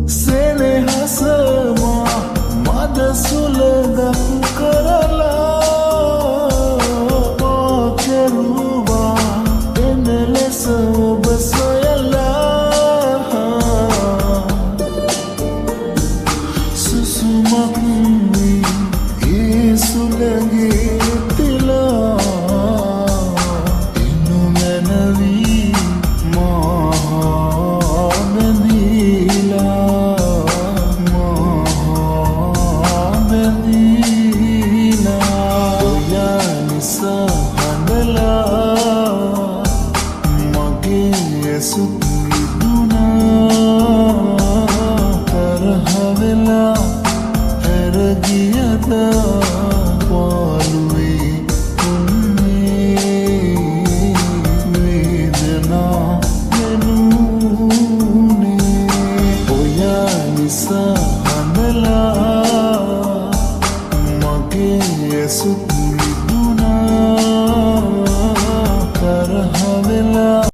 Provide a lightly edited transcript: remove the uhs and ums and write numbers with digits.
සෙනෙහසම මද සුළඟක් කරලා කෙරුවා එන ලෙස ඔබ සොයලා සුසුමක් වී ඒ සුළඟේ තිලා ඉනු මැනවී මා බැඳීලා ඔයා නිසා හඬලා මගේ ඇසුත් මිදුණා තරහ වෙලා හැර ගියද පාළුවේ උන්නේ වේදනා වෙනුනේ ඔයා නිසා හඬලා මගේ ඇසුත්